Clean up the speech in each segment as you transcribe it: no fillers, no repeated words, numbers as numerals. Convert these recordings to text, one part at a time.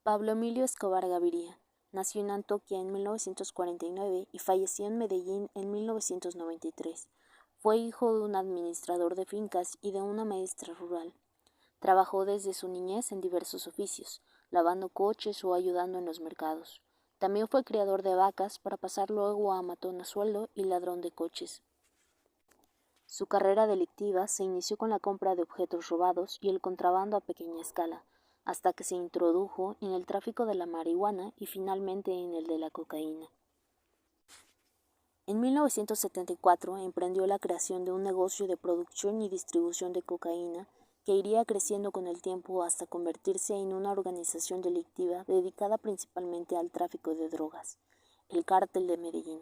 Pablo Emilio Escobar Gaviria nació en Antioquia en 1949 y falleció en Medellín en 1993. Fue hijo de un administrador de fincas y de una maestra rural. Trabajó desde su niñez en diversos oficios, lavando coches o ayudando en los mercados. También fue criador de vacas para pasar luego a matón a sueldo y ladrón de coches. Su carrera delictiva se inició con la compra de objetos robados y el contrabando a pequeña escala, hasta que se introdujo en el tráfico de la marihuana y finalmente en el de la cocaína. En 1974 emprendió la creación de un negocio de producción y distribución de cocaína que iría creciendo con el tiempo hasta convertirse en una organización delictiva dedicada principalmente al tráfico de drogas, el Cártel de Medellín.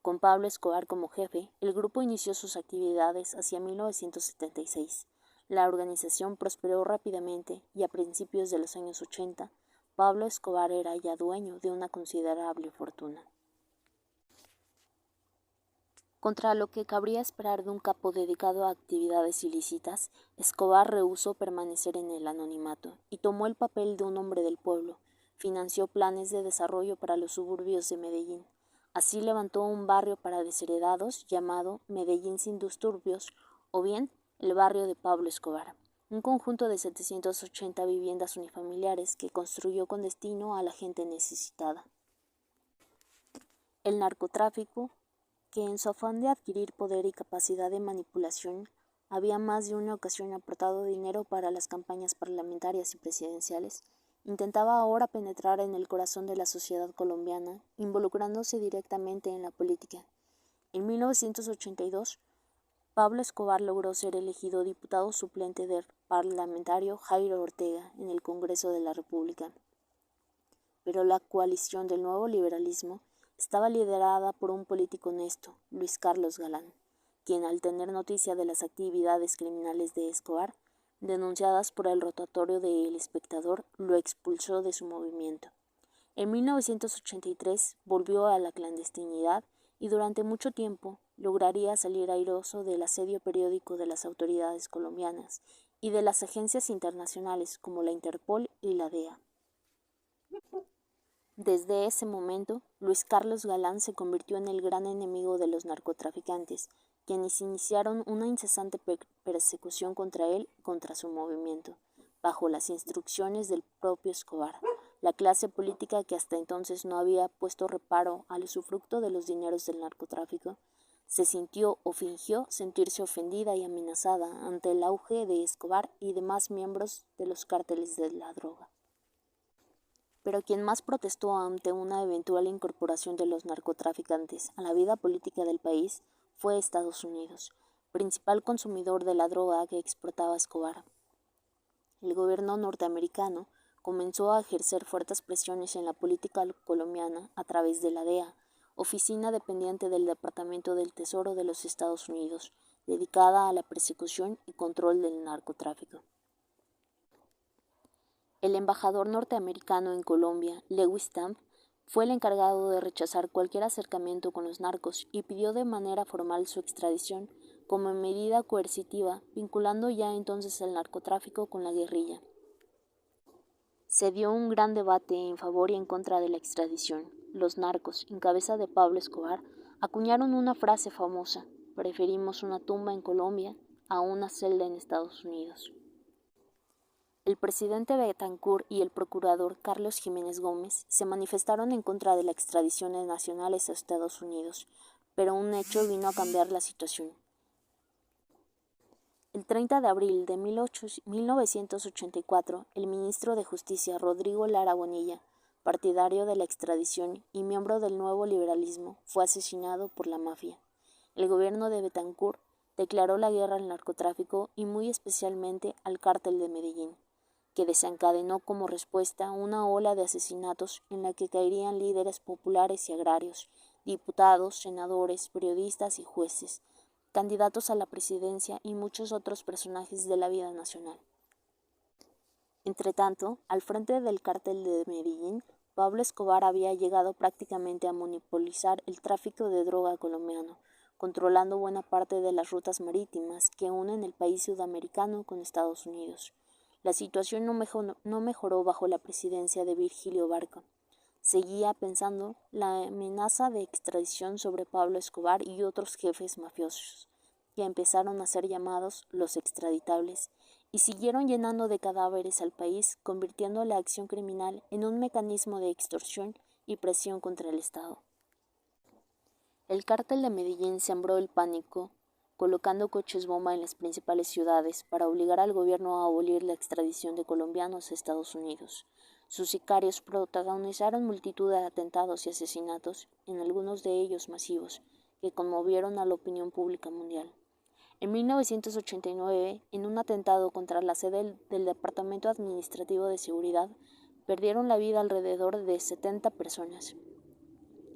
Con Pablo Escobar como jefe, el grupo inició sus actividades hacia 1976. La organización prosperó rápidamente y a principios de los años 80, Pablo Escobar era ya dueño de una considerable fortuna. Contra lo que cabría esperar de un capo dedicado a actividades ilícitas, Escobar rehusó permanecer en el anonimato y tomó el papel de un hombre del pueblo. Financió planes de desarrollo para los suburbios de Medellín. Así levantó un barrio para desheredados llamado Medellín sin disturbios o bien el barrio de Pablo Escobar, un conjunto de 780 viviendas unifamiliares que construyó con destino a la gente necesitada. El narcotráfico, que en su afán de adquirir poder y capacidad de manipulación, había más de una ocasión aportado dinero para las campañas parlamentarias y presidenciales, intentaba ahora penetrar en el corazón de la sociedad colombiana, involucrándose directamente en la política. En 1982, Pablo Escobar logró ser elegido diputado suplente del parlamentario Jairo Ortega en el Congreso de la República. Pero la coalición del nuevo liberalismo estaba liderada por un político honesto, Luis Carlos Galán, quien al tener noticia de las actividades criminales de Escobar, denunciadas por el rotatorio de El Espectador, lo expulsó de su movimiento. En 1983 volvió a la clandestinidad y durante mucho tiempo lograría salir airoso del asedio periódico de las autoridades colombianas y de las agencias internacionales como la Interpol y la DEA. Desde ese momento, Luis Carlos Galán se convirtió en el gran enemigo de los narcotraficantes, quienes iniciaron una incesante persecución contra él y contra su movimiento, bajo las instrucciones del propio Escobar. La clase política que hasta entonces no había puesto reparo al usufructo de los dineros del narcotráfico, se sintió o fingió sentirse ofendida y amenazada ante el auge de Escobar y demás miembros de los cárteles de la droga. Pero quien más protestó ante una eventual incorporación de los narcotraficantes a la vida política del país fue Estados Unidos, principal consumidor de la droga que exportaba Escobar. El gobierno norteamericano comenzó a ejercer fuertes presiones en la política colombiana a través de la DEA, oficina dependiente del Departamento del Tesoro de los Estados Unidos, dedicada a la persecución y control del narcotráfico. El embajador norteamericano en Colombia, Lewis Stamp, fue el encargado de rechazar cualquier acercamiento con los narcos y pidió de manera formal su extradición como medida coercitiva, vinculando ya entonces el narcotráfico con la guerrilla. Se dio un gran debate en favor y en contra de la extradición. Los narcos, en cabeza de Pablo Escobar, acuñaron una frase famosa: preferimos una tumba en Colombia a una celda en Estados Unidos. El presidente Betancur y el procurador Carlos Jiménez Gómez se manifestaron en contra de la extradición de nacionales a Estados Unidos, pero un hecho vino a cambiar la situación. El 30 de abril de 1984, el ministro de Justicia Rodrigo Lara Bonilla, partidario de la extradición y miembro del nuevo liberalismo, fue asesinado por la mafia. El gobierno de Betancur declaró la guerra al narcotráfico y muy especialmente al Cártel de Medellín, que desencadenó como respuesta una ola de asesinatos en la que caerían líderes populares y agrarios, diputados, senadores, periodistas y jueces, candidatos a la presidencia y muchos otros personajes de la vida nacional. Entretanto, al frente del Cártel de Medellín, Pablo Escobar había llegado prácticamente a monopolizar el tráfico de droga colombiano, controlando buena parte de las rutas marítimas que unen el país sudamericano con Estados Unidos. La situación no mejoró bajo la presidencia de Virgilio Barca. Seguía pensando la amenaza de extradición sobre Pablo Escobar y otros jefes mafiosos, que empezaron a ser llamados los extraditables, y siguieron llenando de cadáveres al país, convirtiendo la acción criminal en un mecanismo de extorsión y presión contra el Estado. El cártel de Medellín sembró el pánico, colocando coches bomba en las principales ciudades para obligar al gobierno a abolir la extradición de colombianos a Estados Unidos. Sus sicarios protagonizaron multitud de atentados y asesinatos, en algunos de ellos masivos, que conmovieron a la opinión pública mundial. En 1989, en un atentado contra la sede del Departamento Administrativo de Seguridad, perdieron la vida alrededor de 70 personas.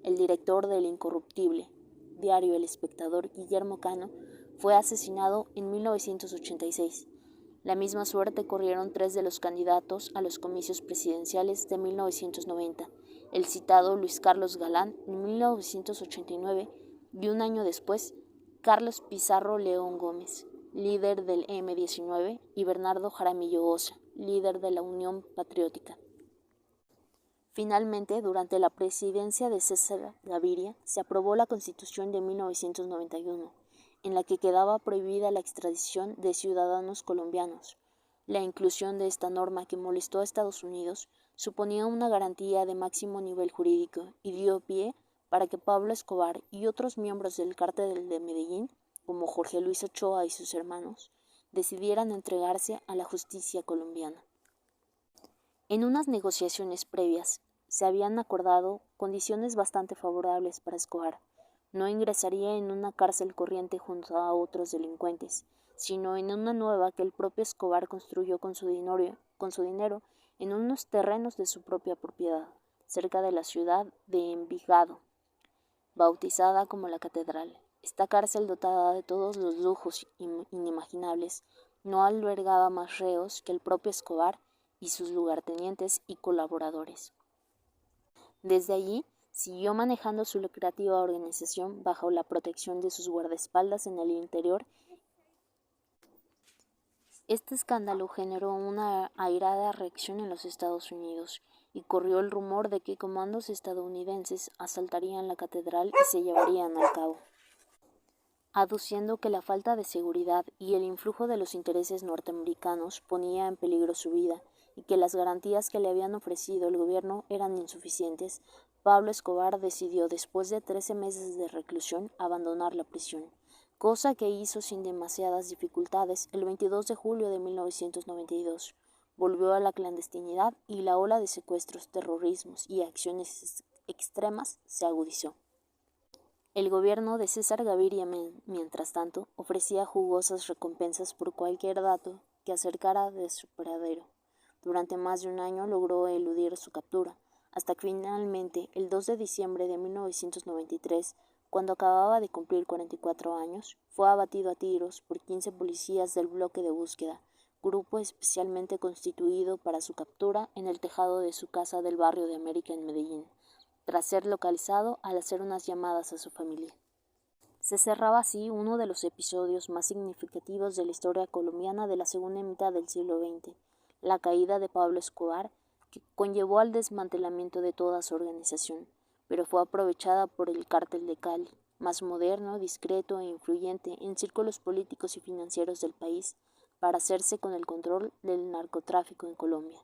El director del incorruptible diario El Espectador, Guillermo Cano, fue asesinado en 1986. La misma suerte corrieron 3 de los candidatos a los comicios presidenciales de 1990, el citado Luis Carlos Galán en 1989 y un año después, Carlos Pizarro León Gómez, líder del M-19, y Bernardo Jaramillo Ossa, líder de la Unión Patriótica. Finalmente, durante la presidencia de César Gaviria, se aprobó la Constitución de 1991, en la que quedaba prohibida la extradición de ciudadanos colombianos. La inclusión de esta norma, que molestó a Estados Unidos, suponía una garantía de máximo nivel jurídico y dio pie para que Pablo Escobar y otros miembros del cártel de Medellín, como Jorge Luis Ochoa y sus hermanos, decidieran entregarse a la justicia colombiana. En unas negociaciones previas, se habían acordado condiciones bastante favorables para Escobar. No ingresaría en una cárcel corriente junto a otros delincuentes, sino en una nueva que el propio Escobar construyó con su dinero en unos terrenos de su propia propiedad, cerca de la ciudad de Envigado, bautizada como la Catedral. Esta cárcel, dotada de todos los lujos inimaginables, no albergaba más reos que el propio Escobar y sus lugartenientes y colaboradores. Desde allí, siguió manejando su lucrativa organización bajo la protección de sus guardaespaldas en el interior. Este escándalo generó una airada reacción en los Estados Unidos y corrió el rumor de que comandos estadounidenses asaltarían la catedral y se llevarían a cabo, aduciendo que la falta de seguridad y el influjo de los intereses norteamericanos ponía en peligro su vida y que las garantías que le habían ofrecido el gobierno eran insuficientes. Pablo Escobar decidió, después de 13 meses de reclusión, abandonar la prisión, cosa que hizo sin demasiadas dificultades el 22 de julio de 1992. Volvió a la clandestinidad y la ola de secuestros, terrorismos y acciones extremas se agudizó. El gobierno de César Gaviria, mientras tanto, ofrecía jugosas recompensas por cualquier dato que acercara de su paradero. Durante más de un año logró eludir su captura, hasta que finalmente, el 2 de diciembre de 1993, cuando acababa de cumplir 44 años, fue abatido a tiros por 15 policías del bloque de búsqueda, grupo especialmente constituido para su captura en el tejado de su casa del barrio de América en Medellín, tras ser localizado al hacer unas llamadas a su familia. Se cerraba así uno de los episodios más significativos de la historia colombiana de la segunda mitad del siglo XX, la caída de Pablo Escobar, que conllevó al desmantelamiento de toda su organización, pero fue aprovechada por el Cártel de Cali, más moderno, discreto e influyente en círculos políticos y financieros del país, para hacerse con el control del narcotráfico en Colombia.